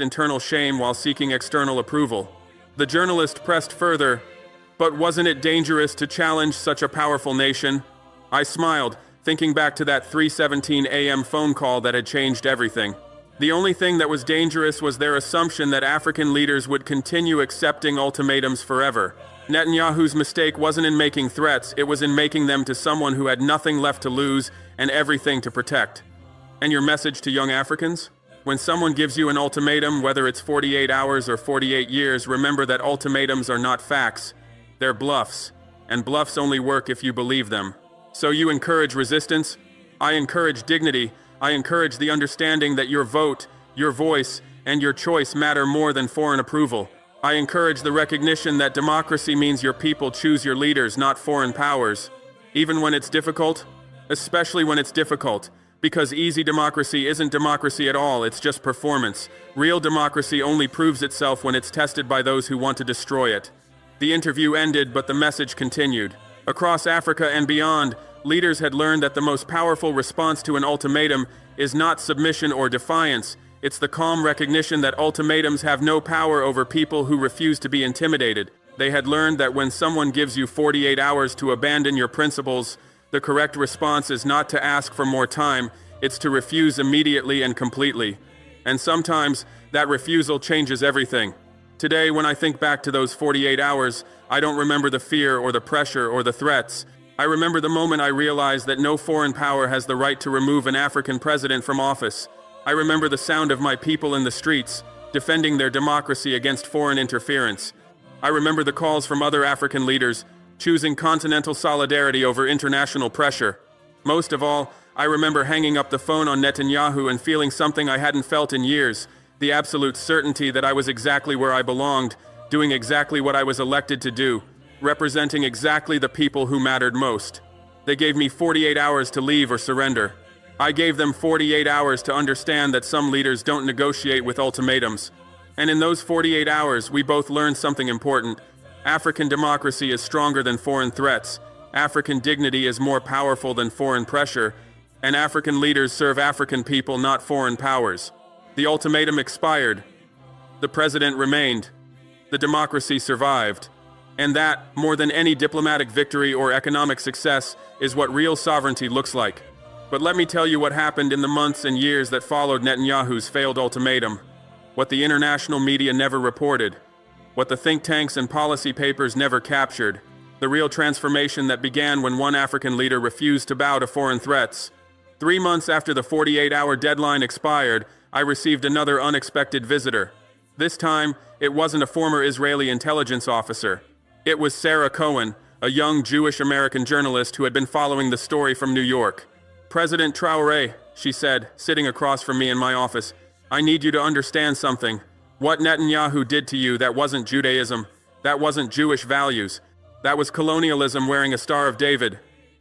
internal shame while seeking external approval. The journalist pressed further, "But wasn't it dangerous to challenge such a powerful nation?" I smiled, thinking back to that 3:17 a.m. phone call that had changed everything. The only thing that was dangerous was their assumption that African leaders would continue accepting ultimatums forever. Netanyahu's mistake wasn't in making threats, it was in making them to someone who had nothing left to lose and everything to protect. And your message to young Africans? When someone gives you an ultimatum, whether it's 48 hours or 48 years, remember that ultimatums are not facts. They're bluffs, and bluffs only work if you believe them. So you encourage resistance? I encourage dignity. I encourage the understanding that your vote, your voice, and your choice matter more than foreign approval. I encourage the recognition that democracy means your people choose your leaders, not foreign powers. Even when it's difficult, especially when it's difficult, because easy democracy isn't democracy at all, it's just performance. Real democracy only proves itself when it's tested by those who want to destroy it. The interview ended, but the message continued. Across Africa and beyond, leaders had learned that the most powerful response to an ultimatum is not submission or defiance. It's the calm recognition that ultimatums have no power over people who refuse to be intimidated. They had learned that when someone gives you 48 hours to abandon your principles, the correct response is not to ask for more time, it's to refuse immediately and completely. And sometimes, that refusal changes everything. Today, when I think back to those 48 hours, I don't remember the fear or the pressure or the threats. I remember the moment I realized that no foreign power has the right to remove an African president from office. I remember the sound of my people in the streets, defending their democracy against foreign interference. I remember the calls from other African leaders, choosing continental solidarity over international pressure. Most of all, I remember hanging up the phone on Netanyahu and feeling something I hadn't felt in years, the absolute certainty that I was exactly where I belonged, doing exactly what I was elected to do, representing exactly the people who mattered most. They gave me 48 hours to leave or surrender. I gave them 48 hours to understand that some leaders don't negotiate with ultimatums. And in those 48 hours, we both learned something important. African democracy is stronger than foreign threats. African dignity is more powerful than foreign pressure. And African leaders serve African people, not foreign powers. The ultimatum expired. The president remained. The democracy survived. And that, more than any diplomatic victory or economic success, is what real sovereignty looks like. But let me tell you what happened in the months and years that followed Netanyahu's failed ultimatum. What the international media never reported. What the think tanks and policy papers never captured. The real transformation that began when one African leader refused to bow to foreign threats. 3 months after the 48-hour deadline expired, I received another unexpected visitor. This time, it wasn't a former Israeli intelligence officer. It was Sarah Cohen, a young Jewish-American journalist who had been following the story from New York. "President Traore," she said, sitting across from me in my office, "I need you to understand something. What Netanyahu did to you, that wasn't Judaism. That wasn't Jewish values. That was colonialism wearing a Star of David."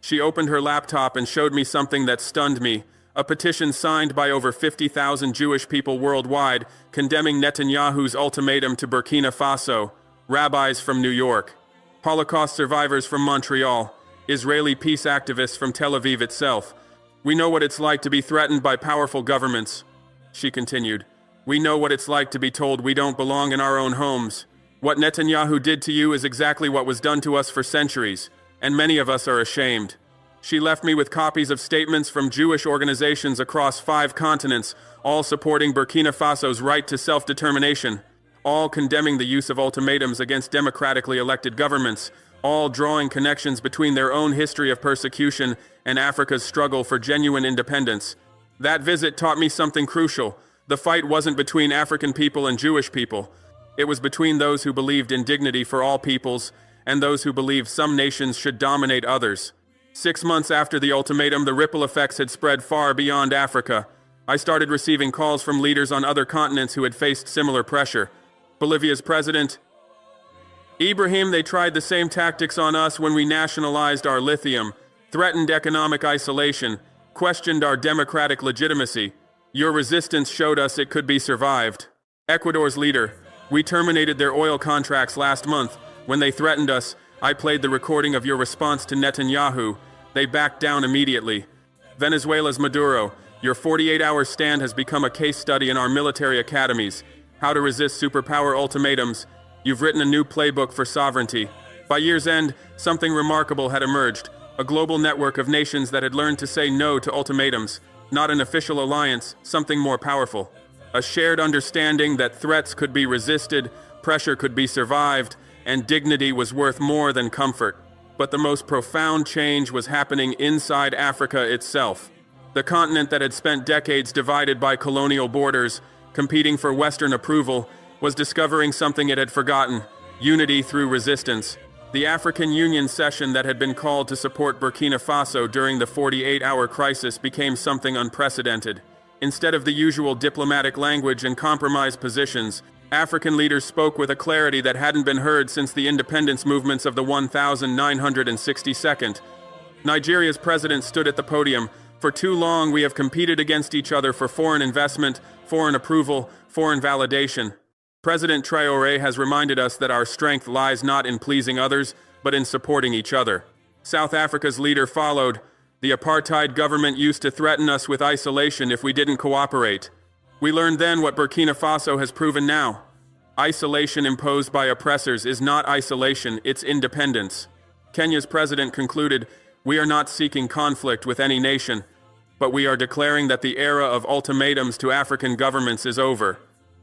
She opened her laptop and showed me something that stunned me. A petition signed by over 50,000 Jewish people worldwide condemning Netanyahu's ultimatum to Burkina Faso, rabbis from New York, Holocaust survivors from Montreal, Israeli peace activists from Tel Aviv itself. "We know what it's like to be threatened by powerful governments," she continued. "We know what it's like to be told we don't belong in our own homes. What Netanyahu did to you is exactly what was done to us for centuries, and many of us are ashamed." She left me with copies of statements from Jewish organizations across 5 continents, all supporting Burkina Faso's right to self-determination, all condemning the use of ultimatums against democratically elected governments, all drawing connections between their own history of persecution and Africa's struggle for genuine independence. That visit taught me something crucial. The fight wasn't between African people and Jewish people. It was between those who believed in dignity for all peoples and those who believed some nations should dominate others. 6 months after the ultimatum, the ripple effects had spread far beyond Africa. I started receiving calls from leaders on other continents who had faced similar pressure. Bolivia's president, Ibrahim, they tried the same tactics on us when we nationalized our lithium, threatened economic isolation, questioned our democratic legitimacy. Your resistance showed us it could be survived. Ecuador's leader, we terminated their oil contracts last month. When they threatened us, I played the recording of your response to Netanyahu. They backed down immediately. Venezuela's Maduro, Your 48-hour stand has become a case study in our military academies. How to resist superpower ultimatums. You've written a new playbook for sovereignty. By year's end, something remarkable had emerged. A global network of nations that had learned to say no to ultimatums. Not an official alliance, something more powerful. A shared understanding that threats could be resisted, pressure could be survived, and dignity was worth more than comfort. But the most profound change was happening inside Africa itself. The continent that had spent decades divided by colonial borders, competing for Western approval, was discovering something it had forgotten: unity through resistance. The African Union session that had been called to support Burkina Faso during the 48-hour crisis became something unprecedented. Instead of the usual diplomatic language and compromise positions, African leaders spoke with a clarity that hadn't been heard since the independence movements of the 1962nd. Nigeria's president stood at the podium. For too long, we have competed against each other for foreign investment, foreign approval, foreign validation. President Traore has reminded us that our strength lies not in pleasing others, but in supporting each other. South Africa's leader followed. The apartheid government used to threaten us with isolation if we didn't cooperate. We learned then what Burkina Faso has proven now. Isolation imposed by oppressors is not isolation, it's independence. Kenya's president concluded, "We are not seeking conflict with any nation, but we are declaring that the era of ultimatums to African governments is over.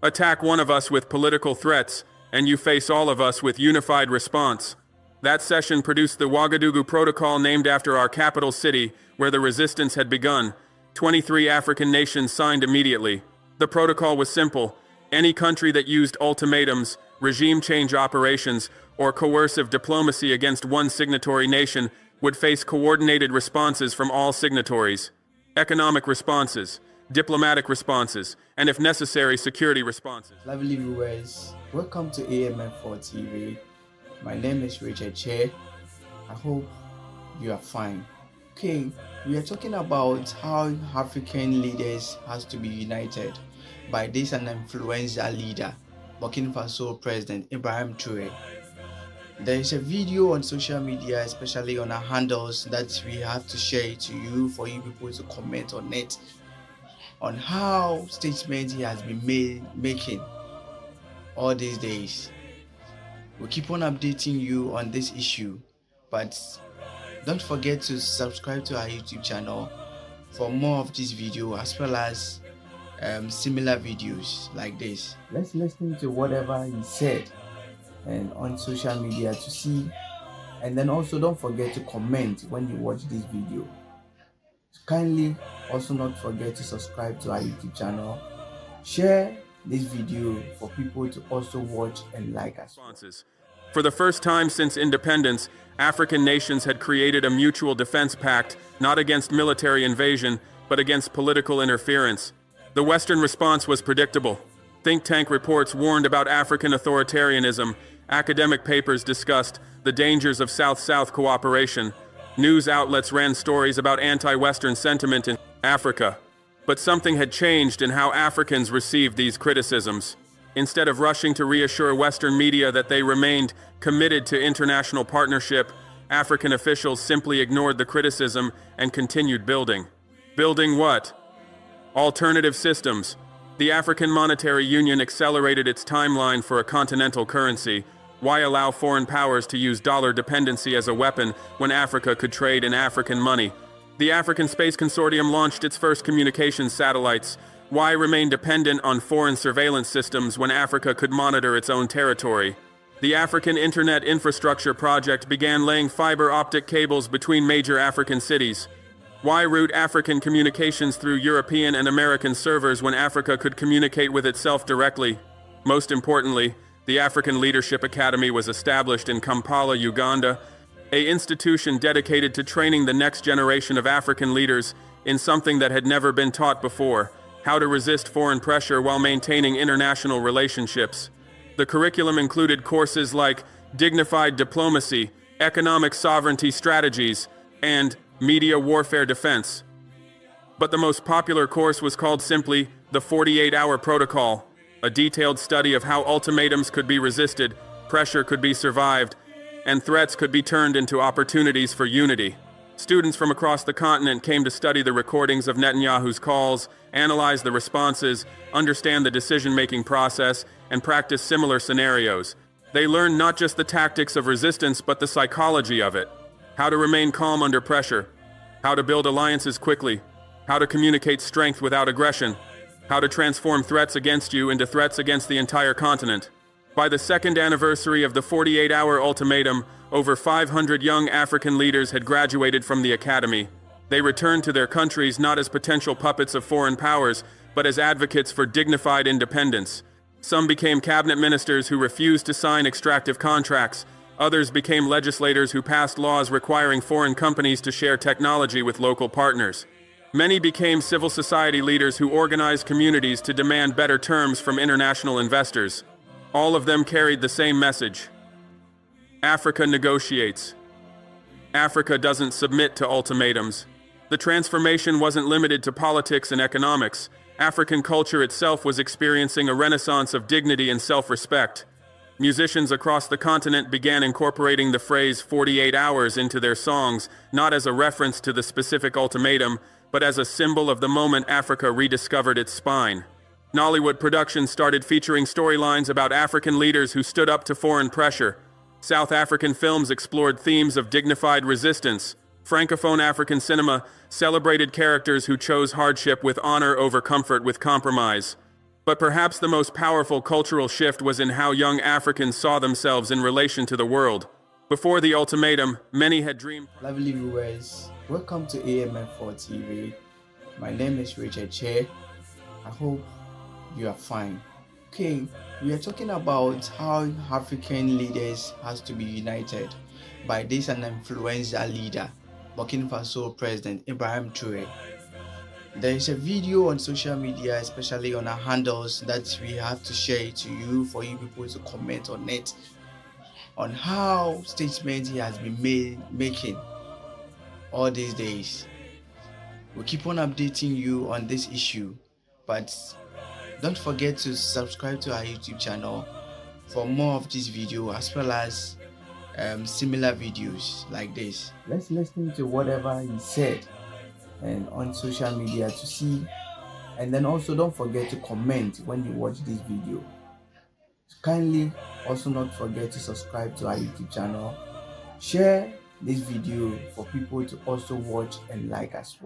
Attack one of us with political threats, and you face all of us with unified response." That session produced the Ouagadougou Protocol, named after our capital city, where the resistance had begun. 23 African nations signed immediately. The protocol was simple. Any country that used ultimatums, regime change operations, or coercive diplomacy against one signatory nation would face coordinated responses from all signatories. Economic responses, diplomatic responses, and if necessary, security responses. Lovely viewers, welcome to AMF4 TV. My name is Richard Che. I hope you are fine. Okay, we are talking about how African leaders has to be united by this an influential leader, Burkina Faso President Ibrahim Traore. There is a video on social media, especially on our handles, that we have to share it to you for you people to comment on it, on how statements he has been making all these days. We'll keep on updating you on this issue, but don't forget to subscribe to our YouTube channel for more of this video, as well as similar videos like this. Let's listen to whatever he said and on social media to see, and then also don't forget to comment when you watch this video. Kindly also not forget to subscribe to our YouTube channel, share this video for people to also watch and like us. For the first time since independence, African nations had created a mutual defense pact, not against military invasion, but against political interference. The Western response was predictable. Think tank reports warned about African authoritarianism. Academic papers discussed the dangers of South-South cooperation. News outlets ran stories about anti-Western sentiment in Africa. But something had changed in how Africans received these criticisms. Instead of rushing to reassure Western media that they remained committed to international partnership, African officials simply ignored the criticism and continued building. Building what? Alternative systems. The African Monetary Union accelerated its timeline for a continental currency. Why allow foreign powers to use dollar dependency as a weapon when Africa could trade in African money? The African Space Consortium launched its first communications satellites. Why remain dependent on foreign surveillance systems when Africa could monitor its own territory? The African Internet Infrastructure Project began laying fiber optic cables between major African cities. Why route African communications through European and American servers when Africa could communicate with itself directly? Most importantly, the African Leadership Academy was established in Kampala, Uganda, an institution dedicated to training the next generation of African leaders in something that had never been taught before: how to resist foreign pressure while maintaining international relationships. The curriculum included courses like dignified diplomacy, economic sovereignty strategies, and media warfare defense. But the most popular course was called simply the 48-hour protocol, a detailed study of how ultimatums could be resisted, pressure could be survived, and threats could be turned into opportunities for unity. Students from across the continent came to study the recordings of Netanyahu's calls, analyze the responses, understand the decision-making process, and practice similar scenarios. They learned not just the tactics of resistance, but the psychology of it. How to remain calm under pressure, how to build alliances quickly, how to communicate strength without aggression, how to transform threats against you into threats against the entire continent. By the second anniversary of the 48-hour ultimatum, over 500 young African leaders had graduated from the academy. They returned to their countries not as potential puppets of foreign powers, but as advocates for dignified independence. Some became cabinet ministers who refused to sign extractive contracts. Others became legislators who passed laws requiring foreign companies to share technology with local partners. Many became civil society leaders who organized communities to demand better terms from international investors. All of them carried the same message. Africa negotiates. Africa doesn't submit to ultimatums. The transformation wasn't limited to politics and economics. African culture itself was experiencing a renaissance of dignity and self-respect. Musicians across the continent began incorporating the phrase 48 hours into their songs, not as a reference to the specific ultimatum, but as a symbol of the moment Africa rediscovered its spine. Nollywood productions started featuring storylines about African leaders who stood up to foreign pressure. South African films explored themes of dignified resistance. Francophone African cinema celebrated characters who chose hardship with honor over comfort with compromise. But perhaps the most powerful cultural shift was in how young Africans saw themselves in relation to the world. Before the ultimatum, many had dreamed... Lovely viewers, welcome to AMF4 TV. My name is Richard Che. I hope you are fine. Okay, we are talking about how African leaders has to be united by this an influential leader, Burkina Faso President Ibrahim Traore. There is a video on social media, especially on our handles, that we have to share it to you for you people to comment on it, on how statements he has been making all these days. We'll keep on updating you on this issue, but don't forget to subscribe to our YouTube channel for more of this video as well as similar videos like this. Let's listen to whatever he said and on social media to see, and then also don't forget to comment when you watch this video. Kindly also not forget to subscribe to our YouTube channel, share this video for people to also watch and like as well.